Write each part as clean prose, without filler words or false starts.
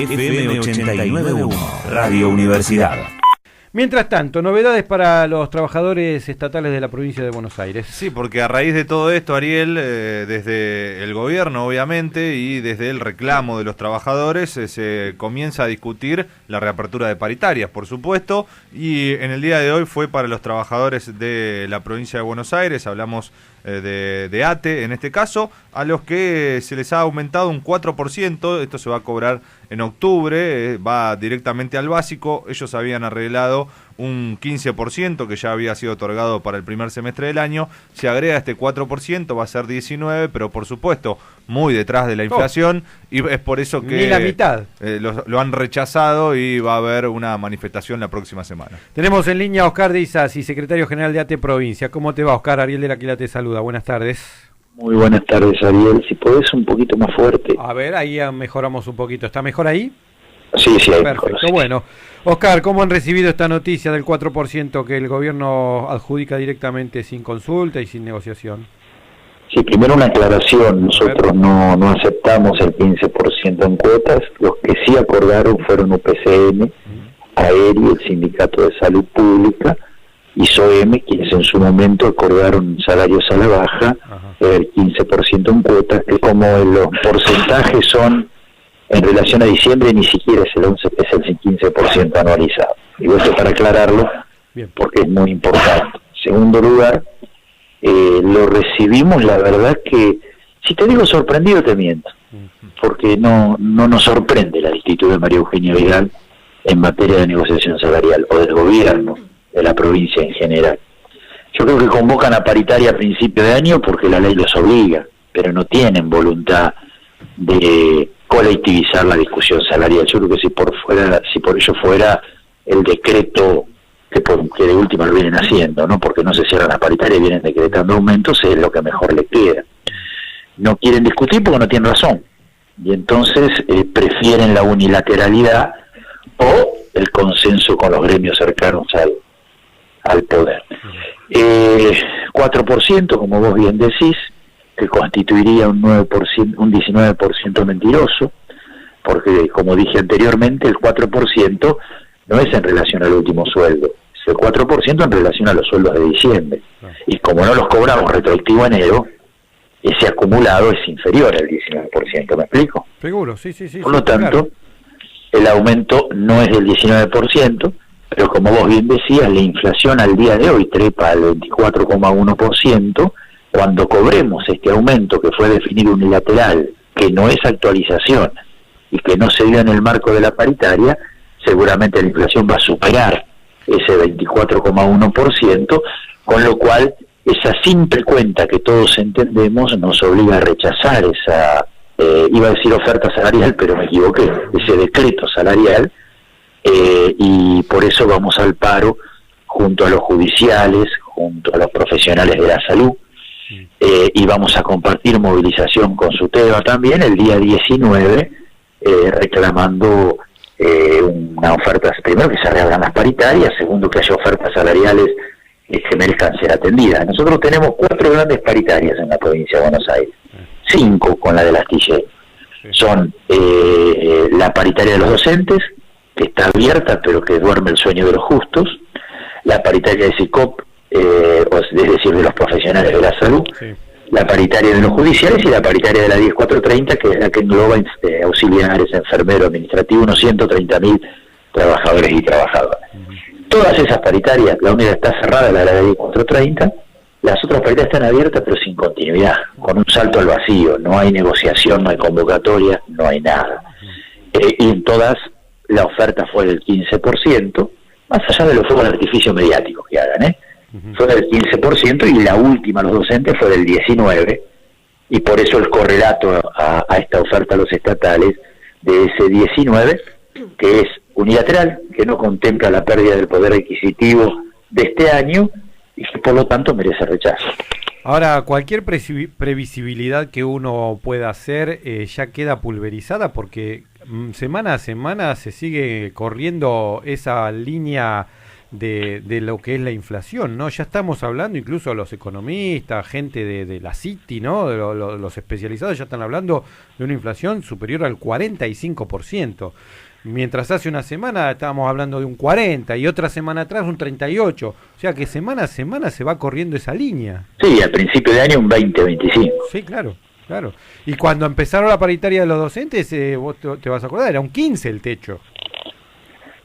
FM 89.1, Radio Universidad. Mientras tanto, novedades para los trabajadores estatales de la provincia de Buenos Aires. Sí, porque a raíz de todo esto, Ariel, desde el gobierno, obviamente, y desde el reclamo de los trabajadores, se comienza a discutir la reapertura de paritarias, por supuesto, y en el día de hoy fue para los trabajadores de la provincia de Buenos Aires, hablamos de ATE en este caso, a los que se les ha aumentado un 4%, esto se va a cobrar en octubre, va directamente al básico. Ellos habían arreglado un 15% que ya había sido otorgado para el primer semestre del año, se agrega este 4%, va a ser 19%, pero por supuesto muy detrás de la inflación, y es por eso que ni la mitad lo han rechazado y va a haber una manifestación la próxima semana. Tenemos en línea a Oscar de Isasi, secretario general de ATE Provincia. ¿Cómo te va, Oscar? Ariel de la Aquila te saluda, buenas tardes. Muy buenas tardes, Ariel. Si podés un poquito más fuerte. A ver, ahí ya mejoramos un poquito. ¿Está mejor ahí? Sí, ahí perfecto. mejor, sí. Bueno, Oscar, ¿cómo han recibido esta noticia del 4% que el gobierno adjudica directamente sin consulta y sin negociación? Sí, primero una aclaración. Nosotros no aceptamos el 15% en cuotas. Los que sí acordaron fueron UPCM, Aéreo, el Sindicato de Salud Pública y SOEM, quienes en su momento acordaron salarios a la baja, el 15% en cuotas, que como los porcentajes son en relación a diciembre, ni siquiera es el 11, es el 15% anualizado. Digo esto para aclararlo, porque es muy importante. En segundo lugar, lo recibimos, la verdad que, si te digo sorprendido, te miento, porque no nos sorprende la actitud de María Eugenia Vidal en materia de negociación salarial, o del gobierno de la provincia en general. Yo creo que convocan a paritaria a principio de año porque la ley los obliga, pero no tienen voluntad de colectivizar la discusión salarial. Yo creo que si por ello fuera el decreto que de última lo vienen haciendo, ¿no? Porque no se cierran las paritarias y vienen decretando aumentos, es lo que mejor les queda. No quieren discutir porque no tienen razón, y entonces prefieren la unilateralidad o el consenso con los gremios cercanos al poder. 4%, como vos bien decís, que constituiría un 9%, un 19% mentiroso, porque como dije anteriormente, el 4% no es en relación al último sueldo, es el 4% en relación a los sueldos de diciembre. Y como no los cobramos retroactivo a enero, ese acumulado es inferior al 19%, ¿me explico? Seguro, sí. Por lo tanto, el aumento no es del 19%, pero como vos bien decías, la inflación al día de hoy trepa al 24,1%, cuando cobremos este aumento que fue definido unilateral, que no es actualización y que no se dio en el marco de la paritaria, seguramente la inflación va a superar ese 24,1%, con lo cual esa simple cuenta que todos entendemos nos obliga a rechazar esa, iba a decir oferta salarial, pero me equivoqué, ese decreto salarial, y por eso vamos al paro junto a los judiciales, junto a los profesionales de la salud, y vamos a compartir movilización con SUTEBA también el día 19, reclamando una oferta, primero que se reabran las paritarias, segundo que haya ofertas salariales que merezcan ser atendidas. Nosotros tenemos 4 grandes paritarias en la provincia de Buenos Aires, 5 con la del astillero. Son la paritaria de los docentes, que está abierta pero que duerme el sueño de los justos, la paritaria de SICOP, es decir, de los profesionales de la salud, la paritaria de los judiciales y la paritaria de la 10430, que es la que engloba auxiliares, enfermeros, administrativos, unos 130.000 trabajadores y trabajadoras. Todas esas paritarias, la única está cerrada, la de la 10430, las otras paritarias están abiertas pero sin continuidad, con un salto al vacío, no hay negociación, no hay convocatoria, no hay nada. Y en todas la oferta fue del 15%, más allá de los fuegos de artificio mediáticos que hagan, fue del 15%, y la última, los docentes, fue del 19%, y por eso el correlato a esta oferta a los estatales de ese 19%, que es unilateral, que no contempla la pérdida del poder adquisitivo de este año, y que por lo tanto merece rechazo. Ahora, cualquier previsibilidad que uno pueda hacer ya queda pulverizada, porque semana a semana se sigue corriendo esa línea de lo que es la inflación, ¿no? Ya estamos hablando, incluso los economistas, gente de la Citi, ¿no? Los especializados ya están hablando de una inflación superior al 45%. Mientras hace una semana estábamos hablando de un 40 y otra semana atrás un 38. O sea que semana a semana se va corriendo esa línea. Sí, al principio de año un 20-25. Sí, claro. Claro. Y cuando empezaron la paritaria de los docentes, vos te vas a acordar, era un 15 el techo.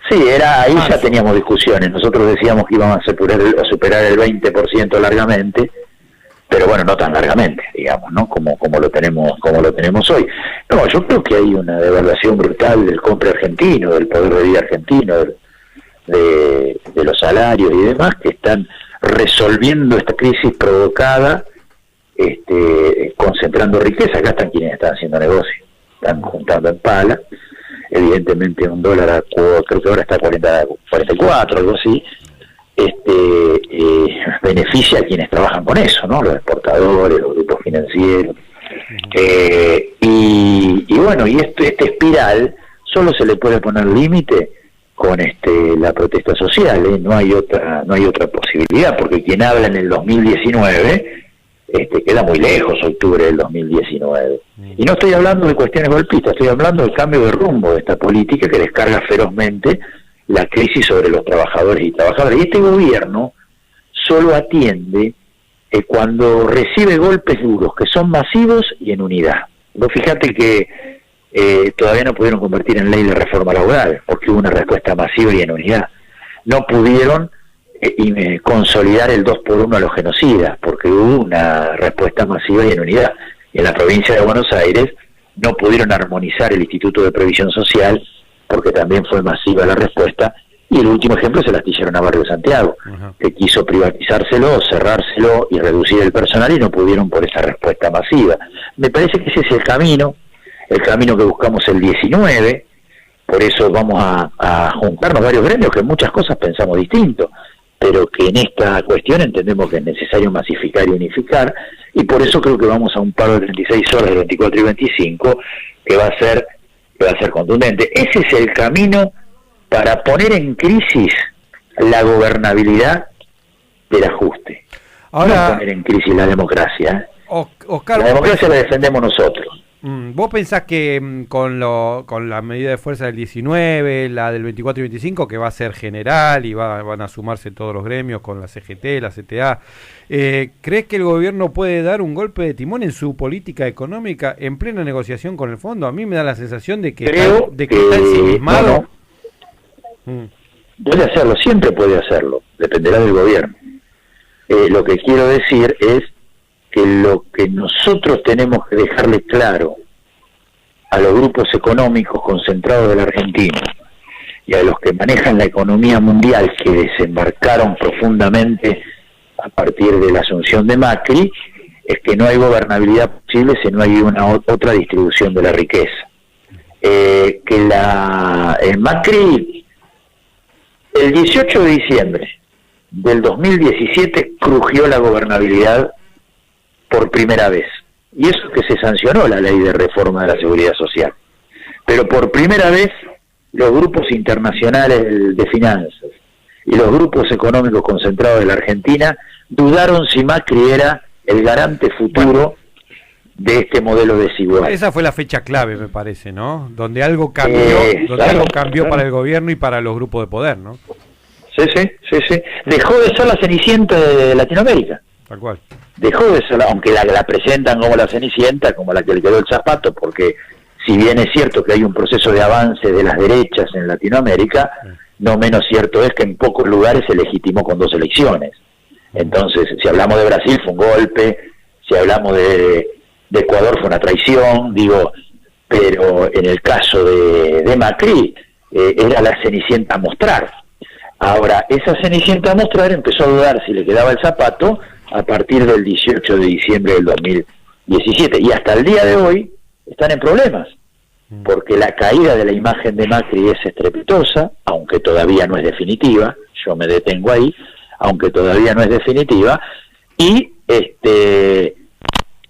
Sí, ahí ya teníamos discusiones. Nosotros decíamos que íbamos a superar el 20% largamente, pero bueno, no tan largamente, digamos, ¿no? Como lo tenemos hoy. No, yo creo que hay una devaluación brutal del compra argentino, del poder de vida argentino, de los salarios y demás, que están resolviendo esta crisis provocada, concentrando riqueza. Acá están quienes están haciendo negocio, están juntando en pala. Evidentemente un dólar creo que ahora está a 44, algo así, beneficia a quienes trabajan con eso, ¿no? Los exportadores, los grupos financieros. Y bueno, y esta espiral solo se le puede poner límite con la protesta social, ¿eh? No hay otra posibilidad, porque quien habla en el 2019 queda muy lejos, octubre del 2019. Y no estoy hablando de cuestiones golpistas, estoy hablando del cambio de rumbo de esta política que descarga ferozmente la crisis sobre los trabajadores y trabajadoras. Y este gobierno solo atiende cuando recibe golpes duros, que son masivos y en unidad. Vos fíjate que todavía no pudieron convertir en ley la reforma laboral, porque hubo una respuesta masiva y en unidad. No pudieron consolidar el 2x1 a los genocidas, porque hubo una respuesta masiva y en unidad. En la provincia de Buenos Aires no pudieron armonizar el Instituto de Previsión Social, porque también fue masiva la respuesta, y el último ejemplo es el astillero Navarro de Santiago, que quiso privatizárselo, cerrárselo y reducir el personal, y no pudieron por esa respuesta masiva. Me parece que ese es el camino que buscamos el 19, por eso vamos a juntarnos varios gremios que en muchas cosas pensamos distinto, pero que en esta cuestión entendemos que es necesario masificar y unificar, y por eso creo que vamos a un paro de 36 horas, de 24 y 25, que va a ser contundente. Ese es el camino para poner en crisis la gobernabilidad del ajuste. Ahora, no poner en crisis la democracia. Oscar, la democracia la defendemos nosotros. ¿Vos pensás que con la medida de fuerza del 19, la del 24 y 25, que va a ser general y van a sumarse todos los gremios con la CGT, la CTA, ¿crees que el gobierno puede dar un golpe de timón en su política económica en plena negociación con el fondo? A mí me da la sensación de que está ensimismado. Puede hacerlo, siempre puede hacerlo, dependerá del gobierno. Lo que quiero decir es que lo que nosotros tenemos que dejarle claro a los grupos económicos concentrados de la Argentina y a los que manejan la economía mundial, que desembarcaron profundamente a partir de la asunción de Macri, es que no hay gobernabilidad posible si no hay otra distribución de la riqueza. Macri, el 18 de diciembre del 2017 crujió la gobernabilidad por primera vez, y eso que se sancionó la ley de reforma de la seguridad social, pero por primera vez los grupos internacionales de finanzas y los grupos económicos concentrados de la Argentina dudaron si Macri era el garante futuro de este modelo desigual. Esa fue la fecha clave, me parece, ¿no? Donde algo cambió, algo cambió para el gobierno y para los grupos de poder, ¿no? Sí. Dejó de ser la Cenicienta de Latinoamérica. Tal cual. Dejó de ser, aunque la presentan como la Cenicienta, como la que le quedó el zapato, porque si bien es cierto que hay un proceso de avance de las derechas en Latinoamérica, no menos cierto es que en pocos lugares se legitimó con 2 elecciones. Entonces, si hablamos de Brasil fue un golpe, si hablamos de Ecuador fue una traición, pero en el caso de Macri era la Cenicienta a mostrar. Ahora, esa Cenicienta a mostrar empezó a dudar si le quedaba el zapato a partir del 18 de diciembre del 2017, y hasta el día de hoy están en problemas, porque la caída de la imagen de Macri es estrepitosa, aunque todavía no es definitiva, yo me detengo ahí, aunque todavía no es definitiva, y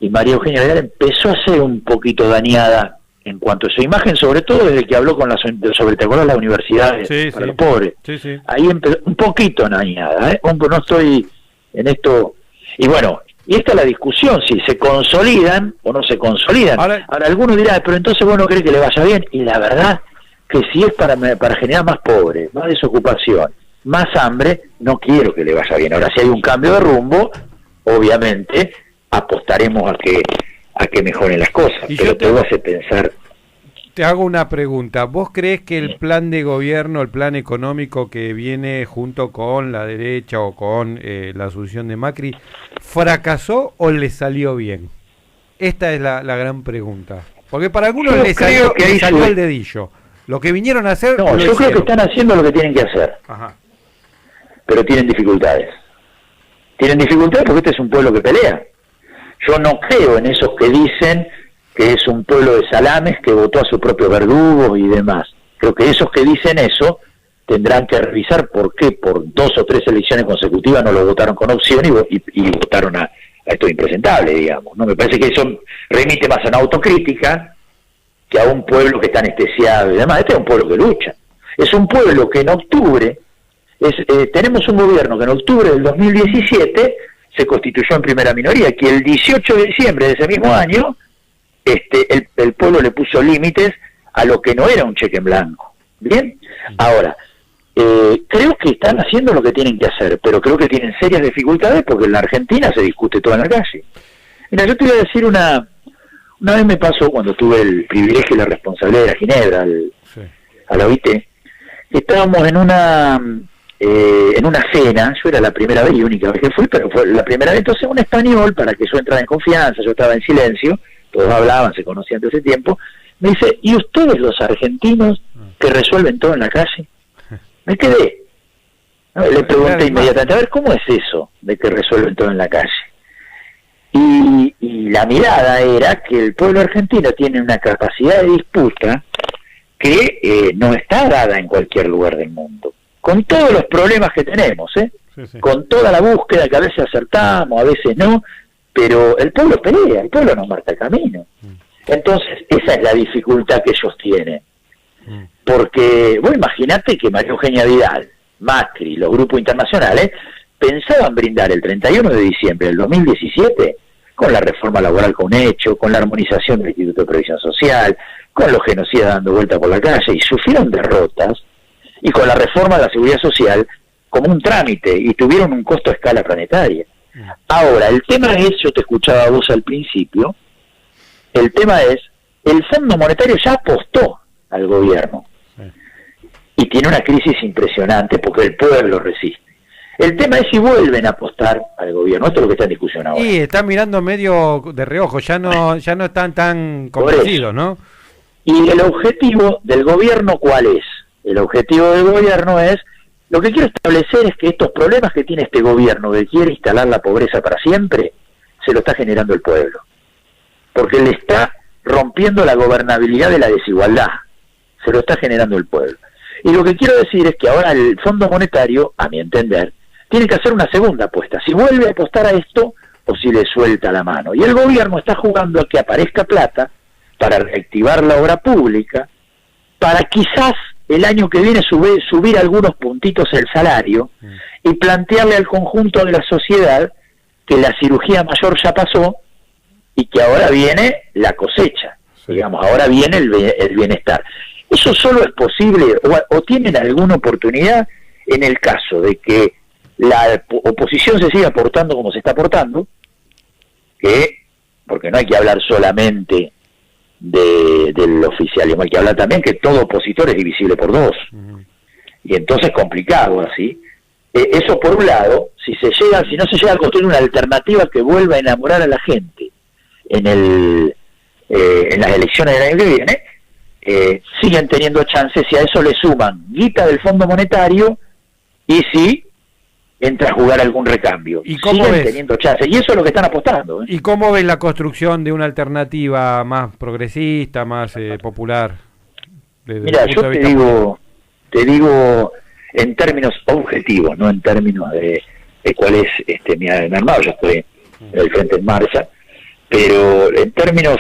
María Eugenia Vidal empezó a ser un poquito dañada en cuanto a su imagen, sobre todo desde que habló sobre, ¿te acuerdas? Las universidades para los pobres. Sí. Ahí un poquito, no hay nada, no estoy en esto. Y bueno, y esta es la discusión, si se consolidan o no se consolidan. Ahora algunos dirán, pero entonces vos no crees que le vaya bien. Y la verdad que si es para generar más pobres, más desocupación, más hambre, no quiero que le vaya bien. Ahora, si hay un cambio de rumbo, obviamente apostaremos a que mejoren las cosas, pero todo hace pensar. Te hago una pregunta. ¿Vos crees que el plan de gobierno, el plan económico que viene junto con la derecha o con la asunción de Macri, fracasó o le salió bien? Esta es la gran pregunta. Porque para algunos le salió el dedillo. Lo que vinieron a hacer... No, yo creo que están haciendo lo que tienen que hacer. Ajá. Pero tienen dificultades. Tienen dificultades porque este es un pueblo que pelea. Yo no creo en esos que dicen que es un pueblo de salames que votó a sus propios verdugos y demás. Creo que esos que dicen eso tendrán que revisar por qué por 2 o 3 elecciones consecutivas no lo votaron con opción y votaron a esto impresentable, digamos. No me parece que eso remite más a una autocrítica que a un pueblo que está anestesiado y demás. Este es un pueblo que lucha. Es un pueblo que en octubre, tenemos un gobierno que en octubre del 2017 se constituyó en primera minoría, que el 18 de diciembre de ese mismo año el pueblo le puso límites a lo que no era un cheque en blanco. Bien, ahora, creo que están haciendo lo que tienen que hacer, pero creo que tienen serias dificultades porque en la Argentina se discute todo en la calle. Mira, yo te voy a decir una vez me pasó cuando tuve el privilegio y la responsabilidad de la Ginebra, a la OIT, que estábamos en una cena. Yo era la primera vez y única vez que fui, pero fue la primera vez. Entonces un español, para que yo entrara en confianza, yo estaba en silencio, todos hablaban, se conocían de ese tiempo, me dice, ¿y ustedes los argentinos que resuelven todo en la calle? Me quedé. Le pregunté inmediatamente, a ver, ¿cómo es eso de que resuelven todo en la calle? Y la mirada era que el pueblo argentino tiene una capacidad de disputa que no está dada en cualquier lugar del mundo. Con todos los problemas que tenemos, con toda la búsqueda que a veces acertamos, a veces no, pero el pueblo pelea, el pueblo nos marca camino. Entonces, esa es la dificultad que ellos tienen. Porque, vos imaginate que María Eugenia Vidal, Macri, los grupos internacionales, pensaban brindar el 31 de diciembre del 2017 con la reforma laboral con hecho, con la armonización del Instituto de Previsión Social, con los genocidas dando vuelta por la calle, y sufrieron derrotas, y con la reforma de la seguridad social como un trámite, y tuvieron un costo a escala planetaria. Ahora, el tema es, yo te escuchaba a vos al principio, el tema es, el Fondo Monetario ya apostó al gobierno, y tiene una crisis impresionante porque el pueblo resiste. El tema es si vuelven a apostar al gobierno. Esto es lo que está en discusión ahora. Sí, están mirando medio de reojo, ya no están tan convencidos, ¿no? Y el objetivo del gobierno, ¿cuál es? El objetivo del gobierno es, lo que quiero establecer es que estos problemas que tiene este gobierno, que quiere instalar la pobreza para siempre, se lo está generando el pueblo. Porque le está rompiendo la gobernabilidad de la desigualdad. Se lo está generando el pueblo. Y lo que quiero decir es que ahora el Fondo Monetario, a mi entender, tiene que hacer una segunda apuesta. Si vuelve a apostar a esto o si le suelta la mano. Y el gobierno está jugando a que aparezca plata para reactivar la obra pública, para quizás el año que viene subir algunos puntitos el salario y plantearle al conjunto de la sociedad que la cirugía mayor ya pasó y que ahora viene la cosecha. Digamos, ahora viene el bienestar. Eso solo es posible o tienen alguna oportunidad en el caso de que la oposición se siga portando como se está portando, porque no hay que hablar solamente del oficialismo, hay que hablar también que todo opositor es divisible por 2, y entonces complicado así. Eso por un lado, si no se llega a construir una alternativa que vuelva a enamorar a la gente en las elecciones del año que viene, siguen teniendo chances si a eso le suman guita del Fondo Monetario y si entra a jugar algún recambio. ¿Y cómo siguen ves? Teniendo chances, y eso es lo que están apostando. ¿Y cómo ves la construcción de una alternativa más progresista, más popular? Mira, yo te digo en términos objetivos, no en términos de cuál es mi armado. Yo estoy en el Frente en Marcha, pero en términos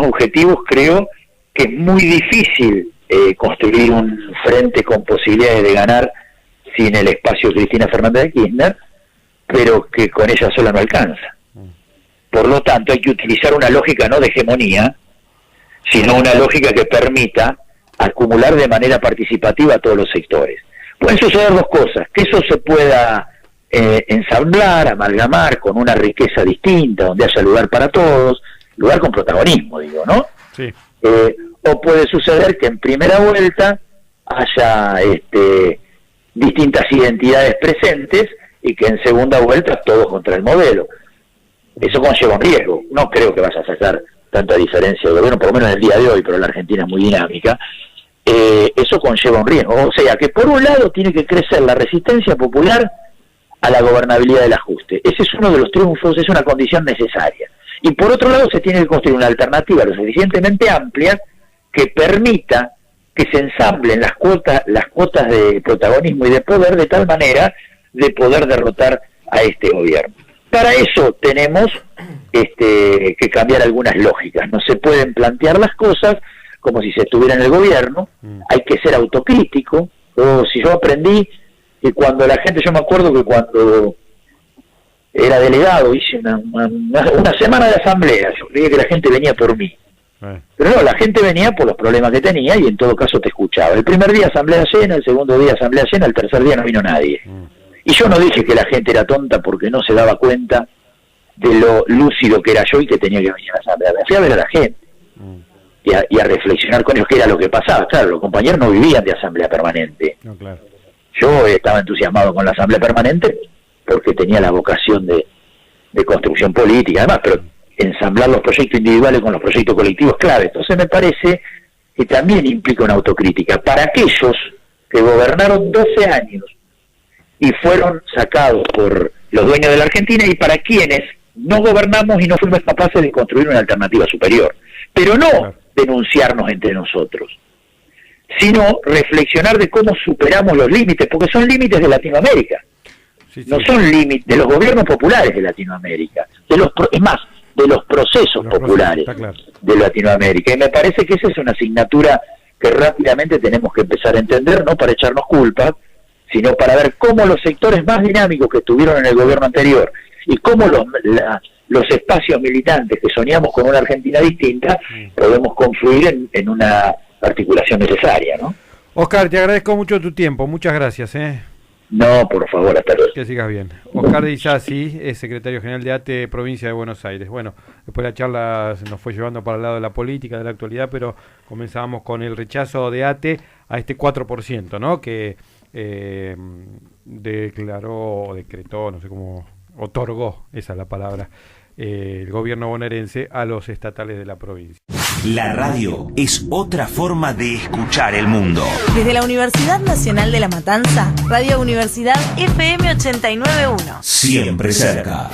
objetivos creo que es muy difícil construir un frente con posibilidades de ganar sin el espacio de Cristina Fernández de Kirchner, pero que con ella sola no alcanza. Por lo tanto, hay que utilizar una lógica no de hegemonía, sino una lógica que permita acumular de manera participativa a todos los sectores. Pueden suceder dos cosas: que eso se pueda ensamblar, amalgamar con una riqueza distinta, donde haya lugar para todos, lugar con protagonismo, digo, ¿no? Sí. O puede suceder que en primera vuelta haya distintas identidades presentes y que en segunda vuelta todos contra el modelo. Eso conlleva un riesgo. No creo que vaya a sacar tanta diferencia de gobierno, por lo menos en el día de hoy, pero la Argentina es muy dinámica. Eso conlleva un riesgo. O sea, que por un lado tiene que crecer la resistencia popular a la gobernabilidad del ajuste. Ese es uno de los triunfos, es una condición necesaria. Y por otro lado se tiene que construir una alternativa lo suficientemente amplia que permita que se ensamblen las cuotas de protagonismo y de poder de tal manera de poder derrotar a este gobierno. Para eso tenemos que cambiar algunas lógicas. No se pueden plantear las cosas como si se estuviera en el gobierno. Hay que ser autocrítico. Si yo aprendí que cuando la gente, yo me acuerdo que cuando era delegado hice una semana de asamblea, yo creía que la gente venía por mí. Pero no, la gente venía por los problemas que tenía y en todo caso te escuchaba. El primer día asamblea llena, el segundo día asamblea llena, el tercer día no vino nadie. Y yo no dije que la gente era tonta porque no se daba cuenta de lo lúcido que era yo y que tenía que venir a la asamblea. Me fui a ver a la gente y a reflexionar con ellos qué era lo que pasaba. Claro, los compañeros no vivían de asamblea permanente. No, claro. Yo estaba entusiasmado con la asamblea permanente porque tenía la vocación de construcción política, además, pero ensamblar los proyectos individuales con los proyectos colectivos es clave. Entonces me parece que también implica una autocrítica. Para aquellos que gobernaron 12 años y fueron sacados por los dueños de la Argentina, y para quienes no gobernamos y no fuimos capaces de construir una alternativa superior. Pero no denunciarnos entre nosotros, sino reflexionar de cómo superamos los límites, porque son límites de Latinoamérica. No son límites de los gobiernos populares de Latinoamérica, es más, de los procesos populares de Latinoamérica. Y me parece que esa es una asignatura que rápidamente tenemos que empezar a entender, no para echarnos culpas, sino para ver cómo los sectores más dinámicos que estuvieron en el gobierno anterior y cómo los espacios militantes que soñamos con una Argentina distinta podemos confluir en una articulación necesaria, ¿no? Oscar, te agradezco mucho tu tiempo, muchas gracias. No, por favor, hasta luego. Que sigas bien. Oscar de Isasi es secretario general de ATE, provincia de Buenos Aires. Bueno, después la charla se nos fue llevando para el lado de la política, de la actualidad, pero comenzábamos con el rechazo de ATE a este 4%, ¿no? Que decretó, no sé cómo, otorgó, esa es la palabra, el gobierno bonaerense a los estatales de la provincia. La radio es otra forma de escuchar el mundo. Desde la Universidad Nacional de La Matanza, Radio Universidad FM 89.1. Siempre cerca.